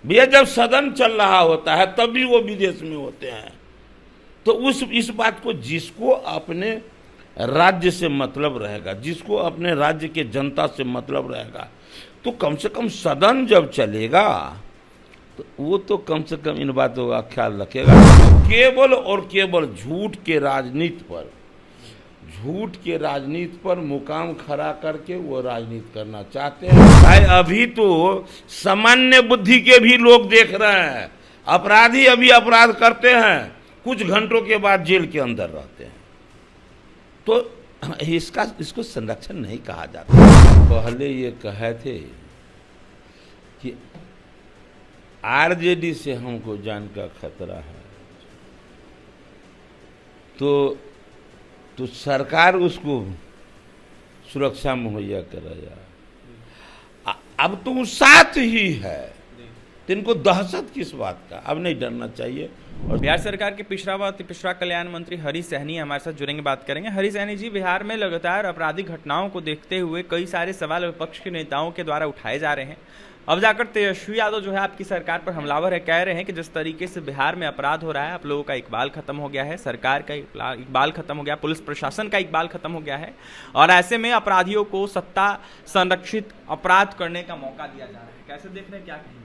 भैया जब सदन चल रहा होता है तब भी वो विदेश में होते हैं। तो इस बात को, जिसको अपने राज्य से मतलब रहेगा, जिसको अपने राज्य के जनता से मतलब रहेगा, तो कम से कम सदन जब चलेगा तो वो तो कम से कम इन बातों का ख्याल रखेगा। केवल और केवल झूठ के राजनीति पर मुकाम खड़ा करके वो राजनीति करना चाहते हैं। भाई अभी तो सामान्य बुद्धि के भी लोग देख रहे हैं, अपराधी अभी अपराध करते हैं, कुछ घंटों के बाद जेल के अंदर रहते हैं। तो इसको संरक्षण नहीं कहा जाता। पहले ये कहे थे कि आरजेडी से हमको जान का खतरा है, तो सरकार उसको सुरक्षा मुहैया कराया। अब तो वो साथ ही है, तो इनको दहशत किस बात का? अब नहीं डरना चाहिए। और बिहार सरकार के पिछड़ा व पिछड़ा कल्याण मंत्री हरी सहनी हमारे साथ जुड़ेंगे, बात करेंगे। हरी सहनी जी, बिहार में लगातार आपराधिक घटनाओं को देखते हुए कई सारे सवाल विपक्ष के नेताओं के द्वारा उठाए जा रहे हैं। अब जाकर तेजस्वी यादव जो है आपकी सरकार पर हमलावर है, कह रहे हैं कि जिस तरीके से बिहार में अपराध हो रहा है, आप लोगों का इकबाल खत्म हो गया है, सरकार का इकबाल खत्म हो गया, पुलिस प्रशासन का इकबाल खत्म हो गया है, और ऐसे में अपराधियों को सत्ता संरक्षित अपराध करने का मौका दिया जा रहा है। कैसे देख रहे हैं, क्या कहेंगे?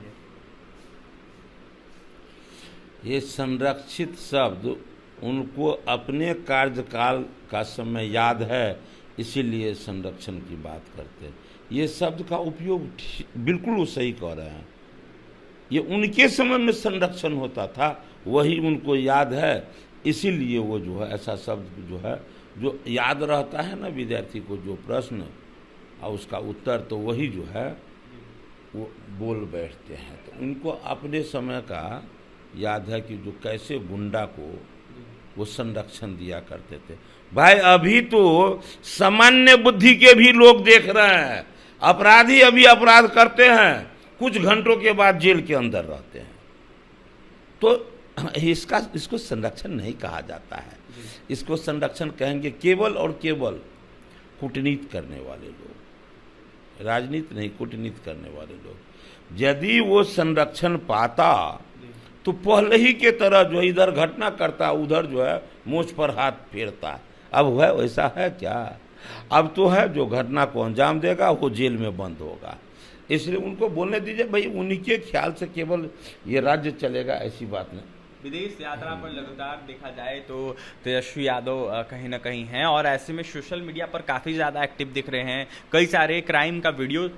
ये संरक्षित शब्द उनको अपने कार्यकाल का समय याद है, इसीलिए संरक्षण की बात करते हैं। ये शब्द का उपयोग बिल्कुल वो सही कह रहे हैं। ये उनके समय में संरक्षण होता था, वही उनको याद है, इसीलिए वो जो है ऐसा शब्द जो है, जो याद रहता है ना विद्यार्थी को, जो प्रश्न और उसका उत्तर, तो वही जो है वो बोल बैठते हैं। तो उनको अपने समय का याद है कि जो कैसे गुंडा को वो संरक्षण दिया करते थे। भाई अभी तो सामान्य बुद्धि के भी लोग देख रहे हैं, अपराधी अभी अपराध करते हैं, कुछ घंटों के बाद जेल के अंदर रहते हैं। तो इसको संरक्षण नहीं कहा जाता है। इसको संरक्षण कहेंगे केवल और केवल कूटनीति करने वाले लोग, राजनीति नहीं, कूटनीति करने वाले लोग। यदि वो संरक्षण पाता तो पहले ही के तरह जो इधर घटना करता, उधर जो है मोछ पर हाथ फेरता। अब है वैसा है क्या? अब तो है जो घटना को अंजाम देगा वो जेल में बंद होगा। इसलिए उनको बोलने दीजिए भाई, उन्हीं के ख्याल से केवल ये राज्य चलेगा, ऐसी बात नहीं। विदेश यात्रा पर लगातार देखा जाए तो तेजस्वी यादव कहीं ना कहीं हैं, और ऐसे में सोशल मीडिया पर काफ़ी ज़्यादा एक्टिव दिख रहे हैं, कई सारे क्राइम का वीडियो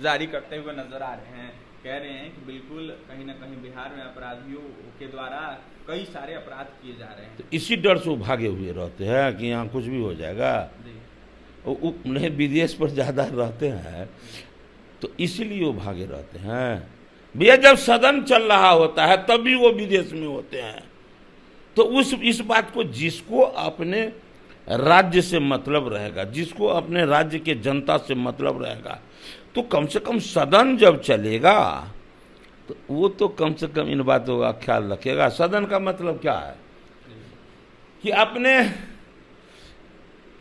जारी करते हुए नजर आ रहे हैं। कह रहे हैं कि बिल्कुल कहीं ना कहीं बिहार में अपराधियों के द्वारा कई सारे अपराध किए जा रहे हैं। तो इसी डर से वो भागे हुए रहते हैं कि यहाँ कुछ भी हो जाएगा। उन्हें विदेश पर ज़्यादा रहते हैं, तो इसीलिए वो भागे रहते हैं। भैया जब सदन चल रहा होता है तब भी वो विदेश में होते हैं। तो इस बात को, जिसको अपने राज्य से मतलब रहेगा, जिसको अपने राज्य के जनता से मतलब रहेगा, तो कम से कम सदन जब चलेगा तो वो तो कम से कम इन बातों का ख्याल रखेगा। सदन का मतलब क्या है कि अपने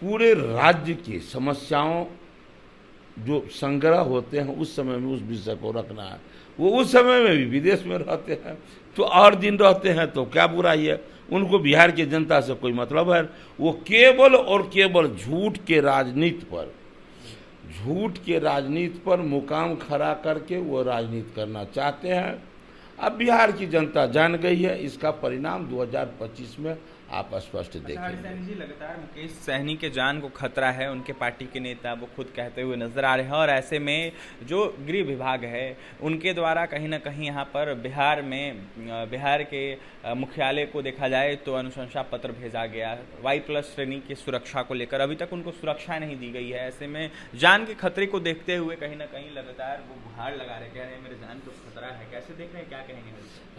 पूरे राज्य की समस्याओं जो संग्रह होते हैं उस समय में उस विषय को रखना है। वो उस समय में भी विदेश में रहते हैं तो और दिन रहते हैं, तो क्या बुराई है? उनको बिहार की जनता से कोई मतलब है? वो केवल और केवल झूठ के राजनीति पर मुकाम खड़ा करके वो राजनीति करना चाहते हैं। अब बिहार की जनता जान गई है, इसका परिणाम 2025 में आप स्पष्ट देखेंगे। जी, लगातार मुकेश सहनी के जान को खतरा है, उनके पार्टी के नेता वो खुद कहते हुए नजर आ रहे हैं, और ऐसे में जो गृह विभाग है उनके द्वारा कहीं ना कहीं यहाँ पर बिहार के मुख्यालय को देखा जाए तो अनुशंसा पत्र भेजा गया Y+ श्रेणी की सुरक्षा को लेकर। अभी तक उनको सुरक्षा नहीं दी गई है। ऐसे में जान के खतरे को देखते हुए कहीं ना कहीं लगातार वो गुहार लगा रहे, कह रहे हैं मेरे जान को खतरा है। कैसे देख रहे हैं, क्या कहेंगे?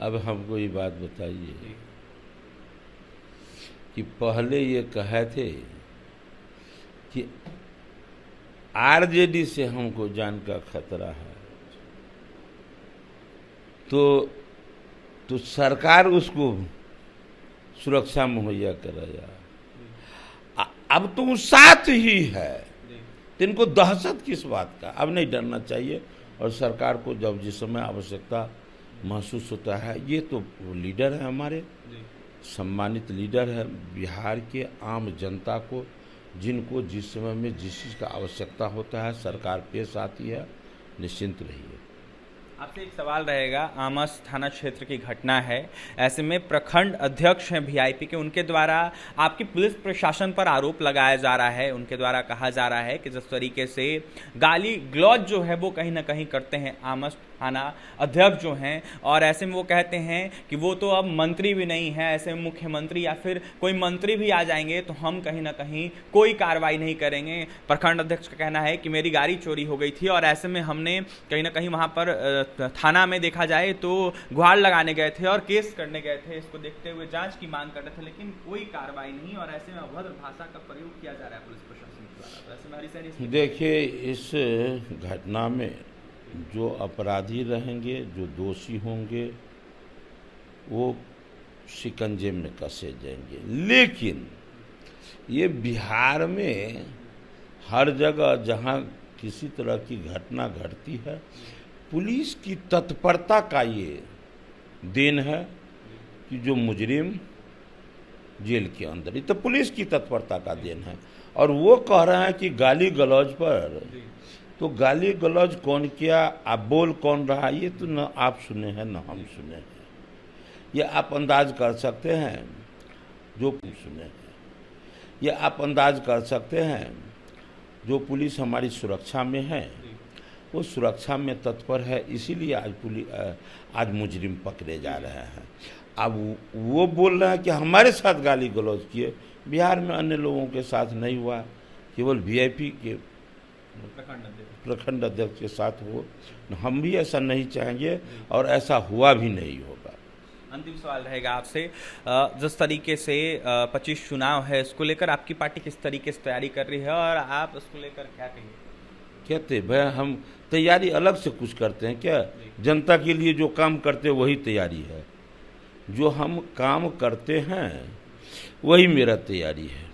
अब हमको ये बात बताइए कि पहले ये कहे थे कि आरजेडी से हमको जान का खतरा है, तो सरकार उसको सुरक्षा मुहैया कराया। अब तो वो साथ ही है, तो इनको दहशत किस बात का? अब नहीं डरना चाहिए। और सरकार को जब जिस समय आवश्यकता महसूस होता है। ये तो लीडर है हमारे, सम्मानित लीडर है बिहार के आम जनता को, जिनको जिस समय में जिस चीज़ का आवश्यकता होता है सरकार पेश आती है। निश्चिंत रहिए। आपसे एक सवाल रहेगा, आमस थाना क्षेत्र की घटना है, ऐसे में प्रखंड अध्यक्ष हैं वीआईपी के, उनके द्वारा आपकी पुलिस प्रशासन पर आरोप लगाया जा रहा है। उनके द्वारा कहा जा रहा है कि जिस तरीके से गाली गलौज जो है वो कहीं ना कहीं करते हैं आमस थाना अध्यक्ष जो हैं, और ऐसे में वो कहते हैं कि वो तो अब मंत्री भी नहीं है, ऐसे में मुख्यमंत्री या फिर कोई मंत्री भी आ जाएंगे तो हम कहीं ना कहीं कोई कार्रवाई नहीं करेंगे। प्रखंड अध्यक्ष का कहना है कि मेरी गाड़ी चोरी हो गई थी और ऐसे में हमने कहीं ना कहीं वहाँ पर थाना में देखा जाए तो गुहार लगाने गए थे और केस करने गए थे। इसको देखते हुए जांच की मांग कर रहे थे, लेकिन कोई कार्रवाई नहीं, और ऐसे में अभद्र भाषा का प्रयोग किया जा रहा है पुलिस प्रशासन के द्वारा। तो ऐसे में हरी सैनी, देखिए, इस घटना में जो अपराधी रहेंगे, जो दोषी होंगे, वो शिकंजे में कसे जाएंगे। लेकिन ये बिहार में हर जगह जहाँ किसी तरह की घटना घटती है, पुलिस की तत्परता का ये देन है कि जो मुजरिम जेल के अंदर, ये तो पुलिस की तत्परता का देन है। और वो कह रहे हैं कि गाली गलौज पर, तो गाली गलौज कौन किया, आप बोल कौन रहा, ये तो न आप सुने हैं न हम सुने हैं। ये आप अंदाज कर सकते हैं, जो सुने हैं ये आप अंदाज कर सकते हैं। जो पुलिस हमारी सुरक्षा में है वो सुरक्षा में तत्पर है, इसीलिए आज मुजरिम पकड़े जा रहे हैं। अब वो बोल रहे हैं कि हमारे साथ गाली गलौज किए। बिहार में अन्य लोगों के साथ नहीं हुआ, केवल वीआईपी के प्रखंड अध्यक्ष के साथ हो। हम भी ऐसा नहीं चाहेंगे और ऐसा हुआ भी नहीं होगा। अंतिम सवाल रहेगा आपसे, जिस तरीके से 25 चुनाव है, इसको लेकर आपकी पार्टी किस तरीके से तैयारी कर रही है और आप इसको लेकर क्या कहेंगे? कहते भाई हम तैयारी अलग से कुछ करते हैं क्या? जनता के लिए जो काम करते हैं वही तैयारी है। जो हम काम करते हैं वही मेरा तैयारी है।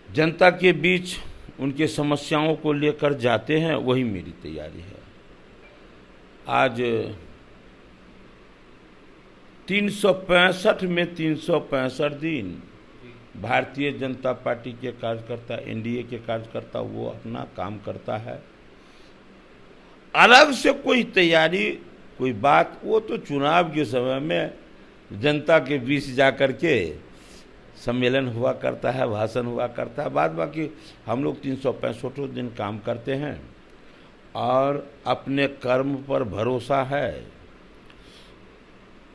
जनता के बीच उनके समस्याओं को लेकर जाते हैं, वही मेरी तैयारी है। आज 365 में 365 दिन भारतीय जनता पार्टी के कार्यकर्ता, एनडीए के कार्यकर्ता वो अपना काम करता है। अलग से कोई तैयारी, कोई बात, वो तो चुनाव के समय में जनता के बीच जाकर के सम्मेलन हुआ करता है, भाषण हुआ करता है। बाद बाकी हम लोग 365 दिन काम करते हैं और अपने कर्म पर भरोसा है।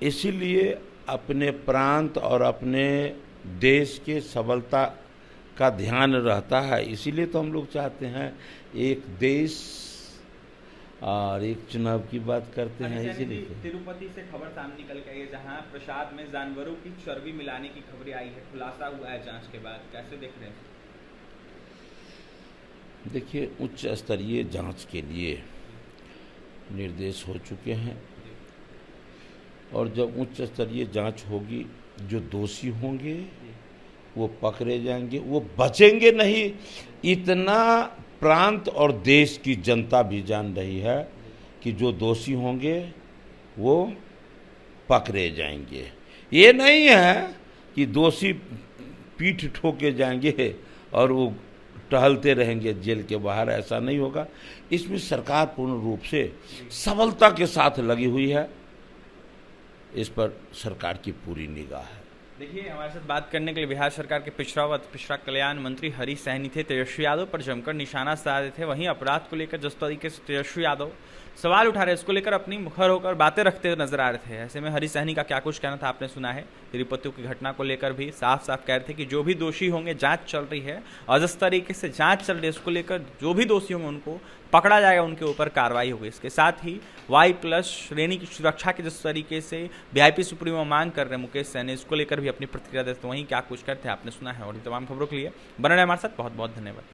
इसीलिए अपने प्रांत और अपने देश के सबलता का ध्यान रहता है। इसीलिए तो हम लोग चाहते हैं एक देश और एक चुनाव की बात करते हैं। इसीलिए तिरुपति से खबर सामने निकल के आई है, जहां प्रसाद में जानवरों की चर्बी मिलाने की खबरें आई है, खुलासा हुआ है जांच के बाद, कैसे देख रहे हैं? देखिए, उच्च स्तरीय जांच के लिए निर्देश हो चुके हैं और जब उच्च स्तरीय जांच होगी, जो दोषी होंगे वो पकड़े जाएंगे, वो बचेंगे नहीं। इतना प्रांत और देश की जनता भी जान रही है कि जो दोषी होंगे वो पकड़े जाएंगे। ये नहीं है कि दोषी पीठ ठोके जाएंगे और वो टहलते रहेंगे जेल के बाहर, ऐसा नहीं होगा। इसमें सरकार पूर्ण रूप से सबलता के साथ लगी हुई है। इस पर सरकार की पूरी निगाह है। देखिए, हमारे साथ बात करने के लिए बिहार सरकार के पिछड़ा कल्याण मंत्री हरी सैनी थे। तेजस्वी यादव पर जमकर निशाना साधे थे। वहीं अपराध को लेकर जिस तरीके से तेजस्वी यादव सवाल उठा रहे, इसको लेकर अपनी मुखर होकर बातें रखते हुए नजर आ रहे थे। ऐसे में हरी सैनी का क्या कुछ कहना था आपने सुना है। तिरुपति की घटना को लेकर भी साफ साफ कह रहे थे कि जो भी दोषी होंगे, जांच चल रही है और जिस तरीके से जांच चल रही है उसको लेकर जो भी दोषी होंगे उनको पकड़ा जाएगा, उनके ऊपर कार्रवाई होगी। इसके साथ ही Y+ श्रेणी की सुरक्षा के जिस तरीके से वीआईपी सुप्रीमो मांग कर रहे हैं मुकेश सैनी, इसको लेकर भी अपनी प्रतिक्रिया देते। वहीं क्या कुछ करते हैं आपने सुना है। और तमाम खबरों के लिए बने रहे हमारे साथ। बहुत बहुत धन्यवाद।